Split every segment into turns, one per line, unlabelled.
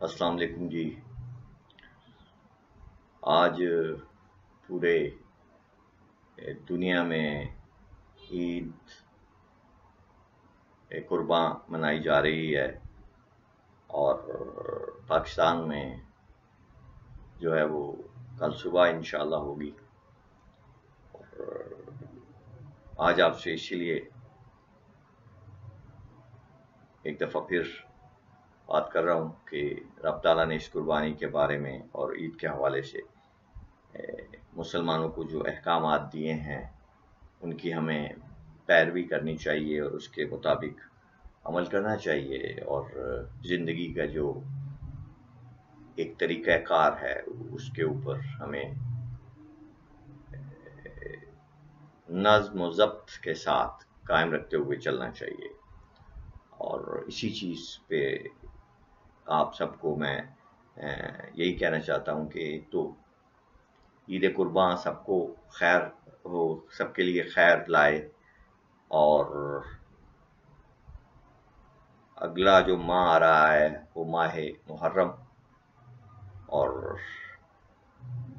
السلام علیکم جی۔ آج پورے دنیا میں عید قرباں منائی جا رہی ہے، اور پاکستان میں جو ہے وہ کل صبح انشاءاللہ ہوگی۔ اور آج آپ سے اسی لیے ایک دفعہ پھر بات کر رہا ہوں کہ رب تعالیٰ نے اس قربانی کے بارے میں اور عید کے حوالے سے مسلمانوں کو جو احکامات دیے ہیں ان کی ہمیں پیروی کرنی چاہیے اور اس کے مطابق عمل کرنا چاہیے، اور زندگی کا جو ایک طریقہ کار ہے اس کے اوپر ہمیں نظم و ضبط کے ساتھ قائم رکھتے ہوئے چلنا چاہیے۔ اور اسی چیز پہ آپ سب کو میں یہی کہنا چاہتا ہوں کہ تو عید قرباں سب کو خیر ہو، سب کے لیے خیر لائے، اور اگلا جو ماہ آ رہا ہے وہ ماہ محرم، اور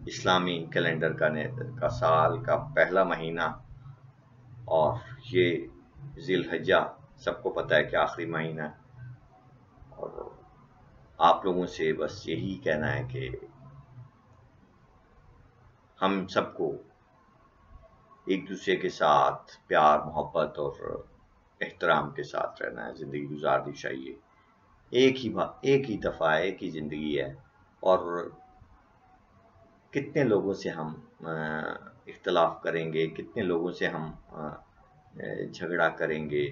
اسلامی کیلنڈر کا سال کا پہلا مہینہ، اور یہ ذی الحجہ سب کو پتہ ہے کہ آخری مہینہ ہے۔ اور آپ لوگوں سے بس یہی کہنا ہے کہ ہم سب کو ایک دوسرے کے ساتھ پیار محبت اور احترام کے ساتھ رہنا ہے، زندگی گزارنی چاہیے۔ ایک ہی دفعہ ایک ہی زندگی ہے، اور کتنے لوگوں سے ہم اختلاف کریں گے، کتنے لوگوں سے ہم جھگڑا کریں گے۔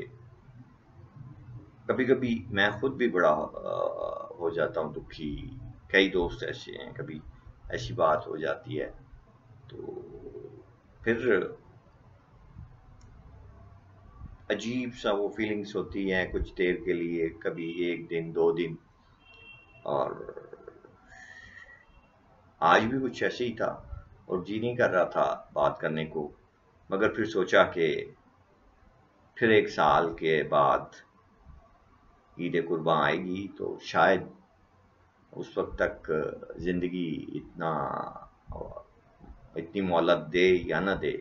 کبھی کبھی میں خود بھی بڑا ہو جاتا ہوں دکھی، کئی دوست ایسے ہیں، کبھی ایسی بات ہو جاتی ہے تو پھر عجیب سا وہ فیلنگز ہوتی ہیں کچھ دیر کے لیے، کبھی ایک دن دو دن، اور آج بھی کچھ ایسے ہی تھا اور جی نہیں کر رہا تھا بات کرنے کو، مگر پھر سوچا کہ پھر ایک سال کے بعد عید قرباں آئے گی تو شاید اس وقت تک زندگی اتنی مہلت دے یا نہ دے،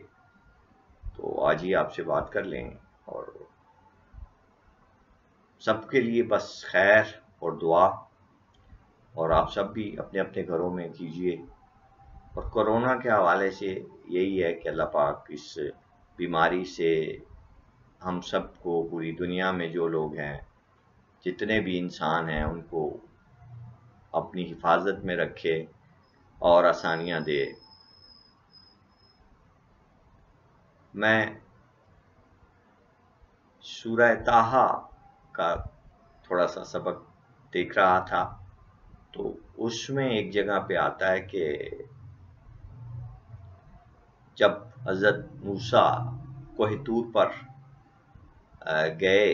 تو آج ہی آپ سے بات کر لیں، اور سب کے لیے بس خیر اور دعا، اور آپ سب بھی اپنے اپنے گھروں میں کیجئے۔ اور کورونا کے حوالے سے یہی ہے کہ اللہ پاک اس بیماری سے ہم سب کو، پوری دنیا میں جو لوگ ہیں، جتنے بھی انسان ہیں، ان کو اپنی حفاظت میں رکھے اور آسانیاں دے۔ میں سورہ طٰہٰ کا تھوڑا سا سبق دیکھ رہا تھا، تو اس میں ایک جگہ پہ آتا ہے کہ جب حضرت موسیٰ کوہ طور پر گئے،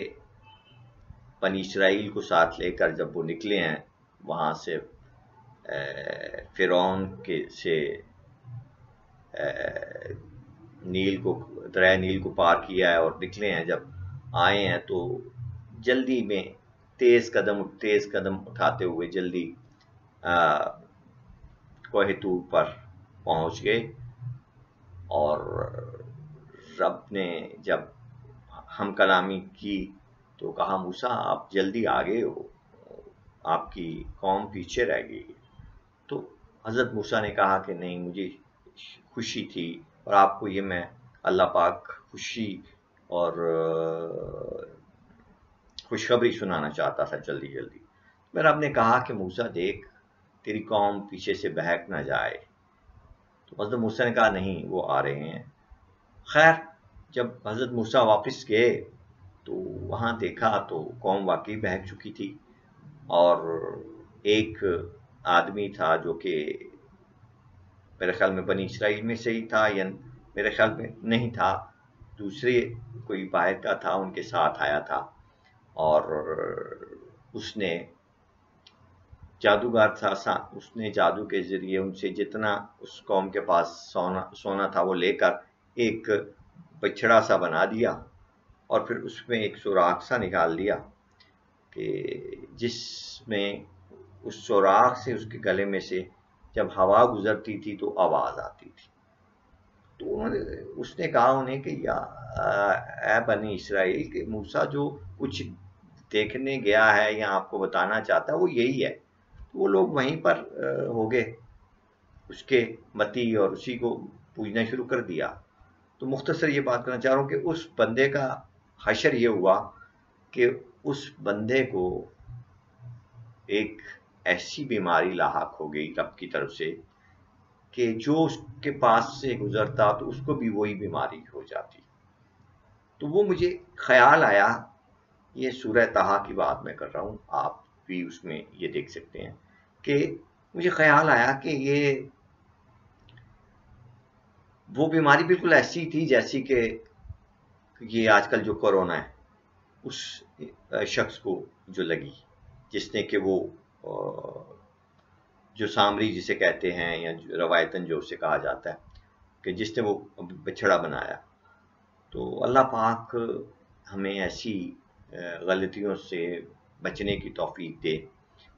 بنی اسرائیل کو ساتھ لے کر جب وہ نکلے ہیں وہاں سے، فرعون سے دریائے نیل کو پار کیا ہے اور نکلے ہیں، جب آئے ہیں تو جلدی میں تیز قدم اٹھاتے ہوئے جلدی کوہ طور پر پہنچ گئے، اور رب نے جب ہم کلامی کی تو کہا موسیٰ آپ جلدی آگے ہو، آپ کی قوم پیچھے رہ گئی۔ تو حضرت موسیٰ نے کہا کہ نہیں، مجھے خوشی تھی، اور آپ کو یہ میں اللہ پاک خوشی اور خوشخبری سنانا چاہتا تھا جلدی جلدی۔ پھر آپ نے کہا کہ موسیٰ دیکھ، تیری قوم پیچھے سے بہک نہ جائے۔ تو حضرت موسیٰ نے کہا نہیں، وہ آ رہے ہیں۔ خیر، جب حضرت موسیٰ واپس گئے تو وہاں دیکھا تو قوم واقعی بہک چکی تھی، اور ایک آدمی تھا جو کہ میرے خیال میں بنی اسرائیل میں سے ہی تھا، یا میرے خیال میں نہیں تھا، دوسرے کوئی باہر کا تھا، ان کے ساتھ آیا تھا، اور اس نے جادوگر تھا، اس نے جادو کے ذریعے ان سے جتنا اس قوم کے پاس سونا تھا وہ لے کر ایک بچڑا سا بنا دیا، اور پھر اس میں ایک سوراخ سا نکال دیا کہ جس میں اس سوراخ سے اس کے گلے میں سے جب ہوا گزرتی تھی تو آواز آتی تھی. تو اس نے کہا انہیں کہ یا اے بنی اسرائیل کہ موسیٰ جو کچھ دیکھنے گیا ہے یا آپ کو بتانا چاہتا ہے وہ یہی ہے. وہ لوگ وہیں پر ہو گئے اس کے متی اور اسی کو پوجنا شروع کر دیا. تو مختصر یہ بات کرنا چاہ رہا ہوں کہ اس بندے کا حشر یہ ہوا کہ اس بندے کو ایک ایسی بیماری لاحق ہو گئی رب کی طرف سے کہ جو اس کے پاس سے گزرتا تو اس کو بھی وہی بیماری ہو جاتی. تو وہ مجھے خیال آیا، یہ سورہ طٰہٰ کی بات میں کر رہا ہوں، آپ بھی اس میں یہ دیکھ سکتے ہیں کہ مجھے خیال آیا کہ یہ وہ بیماری بالکل ایسی تھی جیسی کہ یہ آج کل جو کورونا ہے اس شخص کو جو لگی، جس نے کہ وہ جو سامری جسے کہتے ہیں یا روایتاً جو اسے کہا جاتا ہے کہ جس نے وہ بچھڑا بنایا. تو اللہ پاک ہمیں ایسی غلطیوں سے بچنے کی توفیق دے.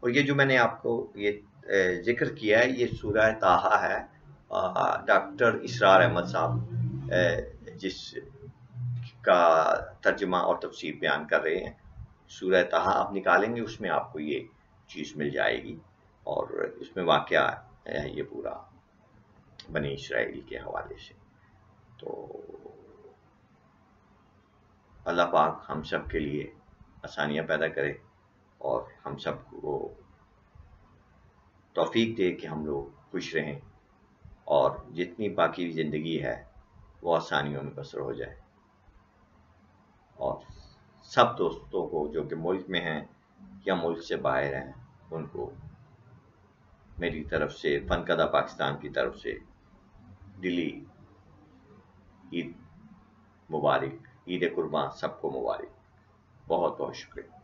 اور یہ جو میں نے آپ کو یہ ذکر کیا ہے یہ سورہ طٰہٰ ہے. ڈاکٹر اسرار احمد صاحب جس کا ترجمہ اور تفسیر بیان کر رہے ہیں. سورہ طٰہٰ آپ نکالیں گے اس میں آپ کو یہ چیز مل جائے گی، اور اس میں واقعہ ہے یہ پورا بنی اسرائیل کے حوالے سے. تو اللہ پاک ہم سب کے لیے آسانیاں پیدا کرے اور ہم سب کو توفیق دے کہ ہم لوگ خوش رہیں اور جتنی باقی زندگی ہے وہ آسانیوں میں بسر ہو جائے. اور سب دوستوں کو جو کہ ملک میں ہیں یا ملک سے باہر ہیں ان کو میری طرف سے، فنکدہ پاکستان کی طرف سے دلی عید مبارک، عید قربان سب کو مبارک. بہت بہت شکریہ.